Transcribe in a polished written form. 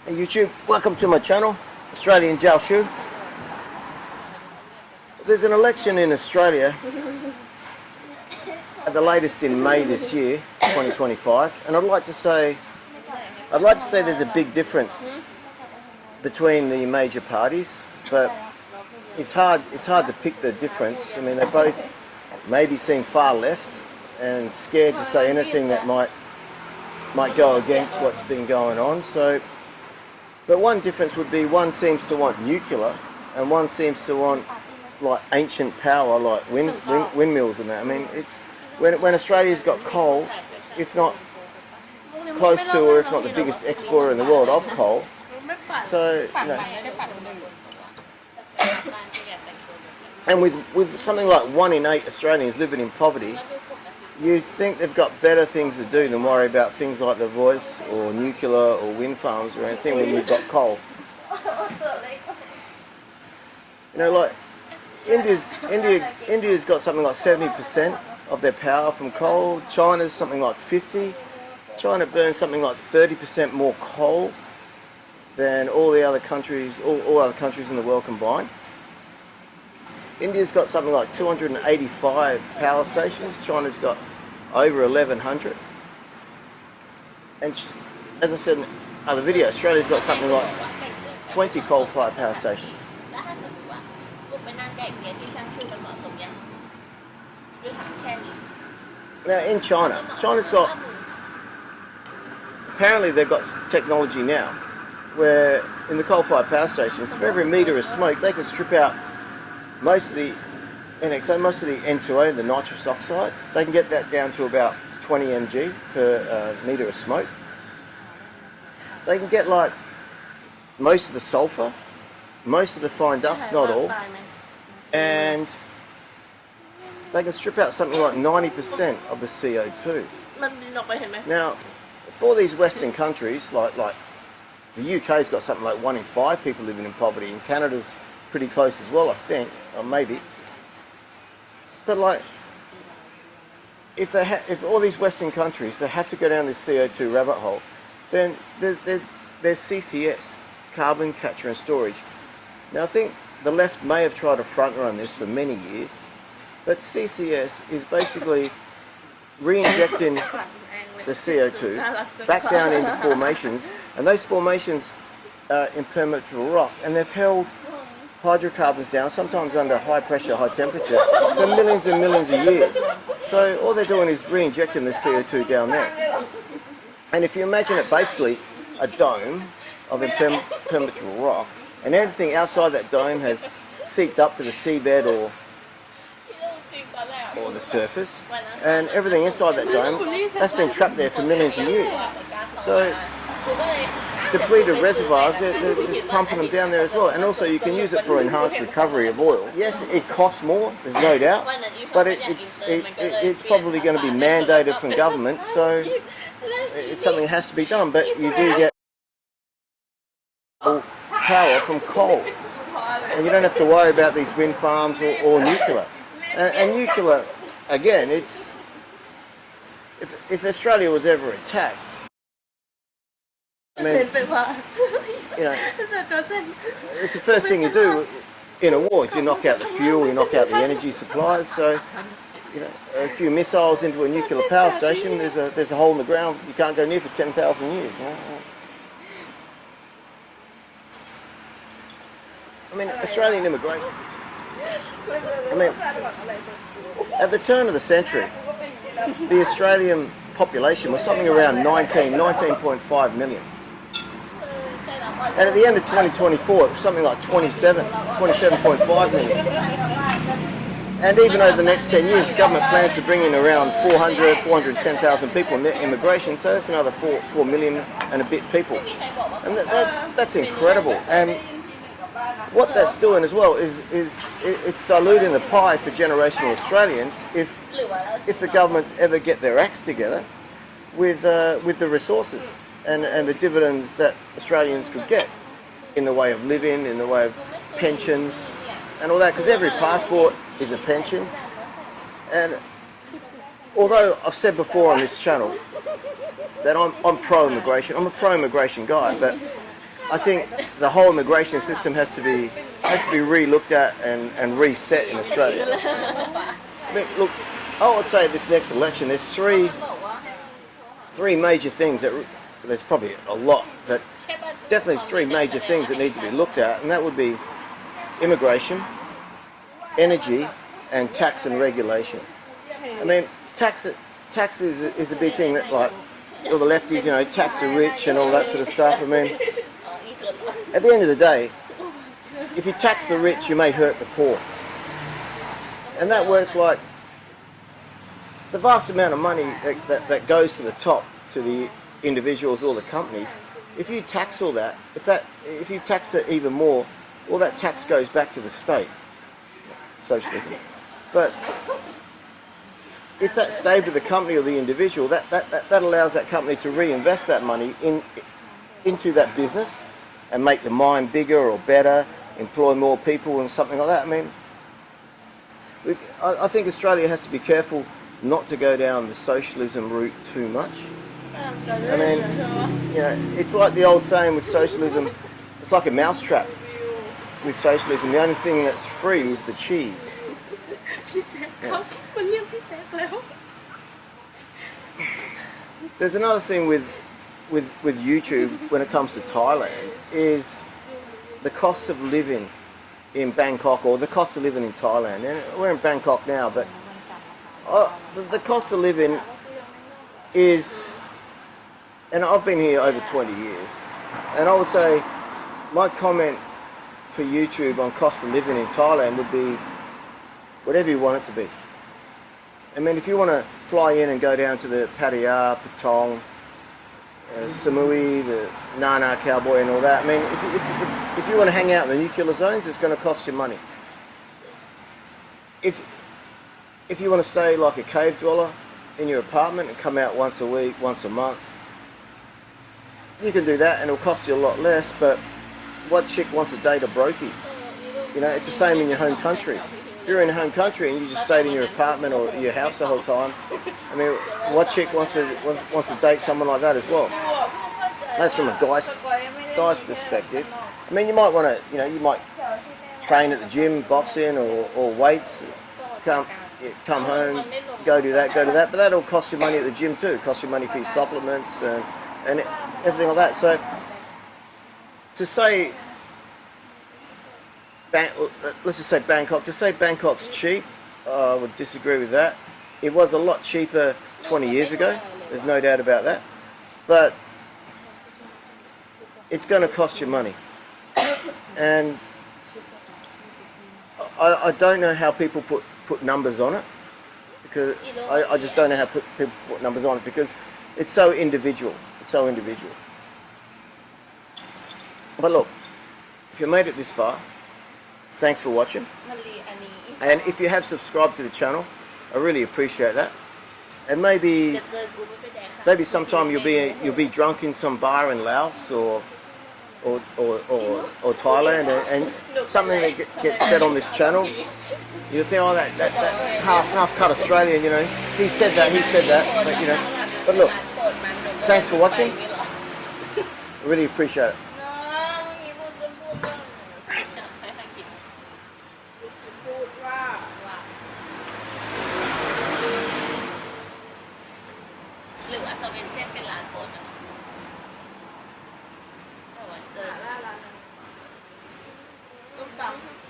Hey YouTube, welcome to my channel, Australian Jiao Shu. There's an election in Australia, at the latest in May this year, 2025, and I'd like to say there's a big difference between the major parties, but it's hard to pick the difference. I mean, they both maybe seem far left and scared to say anything that might go against what's been going on. But one difference would be one seems to want nuclear and one seems to want like ancient power, like windmills and that. I mean, it's when Australia's got coal, if not close to or if not the biggest exporter in the world of coal. So, you know, and with something like 1 in 8 Australians living in poverty, you'd think they've got better things to do than worry about things like The Voice or nuclear or wind farms or anything when we've got coal. You know, like India's got something like 70% of their power from coal. China's something like 50%. China burns something like 30% more coal than all the other countries, all other countries in the world combined. India's got something like 285 power stations. China's got over 1,100. And as I said in other video, Australia's got something like 20 coal-fired power stations. Now in China's got, apparently they've got technology now where in the coal-fired power stations, for every metre of smoke, they can strip out most of the NXO, most of the N2O, the nitrous oxide. They can get that down to about 20 mg per metre of smoke. They can get like most of the sulphur, most of the fine dust, not all, and they can strip out something like 90% of the CO2. Now, for these Western countries, like the UK's got something like 1 in 5 people living in poverty, and Canada's pretty close as well, I think, or maybe. But like, if all these Western countries, they have to go down this CO2 rabbit hole, then there's CCS, carbon capture and storage. Now I think the left may have tried to front run this for many years, but CCS is basically re-injecting the CO2 back down into formations, and those formations are impermeable rock, and they've held hydrocarbons down, sometimes under high pressure, high temperature, for millions and millions of years. So all they're doing is re-injecting the CO2 down there. And if you imagine it basically a dome of impermeable rock, and everything outside that dome has seeped up to the seabed or the surface, and everything inside that dome, that's been trapped there for millions of years. So depleted reservoirs, they're just pumping them down there as well. And also you can use it for enhanced recovery of oil. Yes, it costs more, there's no doubt, but it's probably going to be mandated from government, so it's something that has to be done. But you do get power from coal, and you don't have to worry about these wind farms or nuclear. And nuclear, again, it's if Australia was ever attacked, I mean, you know, it's the first thing you do in a war. You knock out the fuel, you knock out the energy supplies. So, you know, a few missiles into a nuclear power station, there's a hole in the ground you can't go near for 10,000 years. You know? I mean, Australian immigration. I mean, at the turn of the century, the Australian population was something around 19.5 million. And at the end of 2024, it was something like 27.5 million. And even over the next 10 years, the government plans to bring in around 410,000 people net immigration, so that's another 4 million and a bit people. And that's incredible. And what that's doing as well is it's diluting the pie for generational Australians if the governments ever get their acts together with the resources and the dividends that Australians could get in the way of living, in the way of pensions and all that, because every passport is a pension. And although I've said before on this channel that I'm pro-immigration, I'm a pro-immigration guy, but I think the whole immigration system has to be re-looked at and reset in Australia. I mean, look, I would say this next election, there's three major things that there's probably a lot, but definitely three major things that need to be looked at, and that would be immigration, energy, and tax and regulation. I mean, tax is a big thing that, like, all the lefties, you know, tax the rich and all that sort of stuff. I mean, at the end of the day, if you tax the rich, you may hurt the poor. And that works like the vast amount of money that goes to the top, to the individuals or the companies. If you tax all that, if you tax it even more, all that tax goes back to the state. Socialism. But if that stayed with the company or the individual, that allows that company to reinvest that money into that business and make the mine bigger or better, employ more people and something like that. I mean, I think Australia has to be careful not to go down the socialism route too much. I mean, you know, it's like the old saying with socialism, it's like a mousetrap with socialism. The only thing that's free is the cheese. Yeah. There's another thing with YouTube when it comes to Thailand is the cost of living in Bangkok, or the cost of living in Thailand. And we're in Bangkok now, but the cost of living is, and I've been here over 20 years, and I would say my comment for YouTube on cost of living in Thailand would be whatever you want it to be. I mean, if you want to fly in and go down to the Pattaya, Patong, Samui, the Nana Cowboy and all that, I mean, if you want to hang out in the nuclear zones, it's going to cost you money. If you want to stay like a cave dweller in your apartment and come out once a week, once a month, you can do that and it'll cost you a lot less, but what chick wants to date a brokey? You know, it's the same in your home country. If you're in your home country and you just stayed in your apartment or your house the whole time, I mean, what chick wants to date someone like that as well? That's from a guy's perspective. I mean, you might want to, you know, you might train at the gym, boxing or weights, come home, go do that, but that'll cost you money at the gym too. It costs you money for your supplements and everything like that. So to say, let's just say Bangkok, to say Bangkok's cheap, I would disagree with that. It was a lot cheaper 20 years ago, there's no doubt about that, but it's going to cost you money. And I don't know how people put numbers on it, because I just don't know how people put numbers on it, because it's so individual. But look, if you made it this far, thanks for watching. And if you have subscribed to the channel, I really appreciate that. And maybe sometime you'll be drunk in some bar in Laos or Thailand, and something that gets said on this channel, you think, oh, that half cut Australian, you know, he said that, but you know. But look, thanks for watching. I really appreciate it. หรือว่าตะเวนเส้นเป็นร้านโพสอะแต่วันเกิดร้านส้มตำ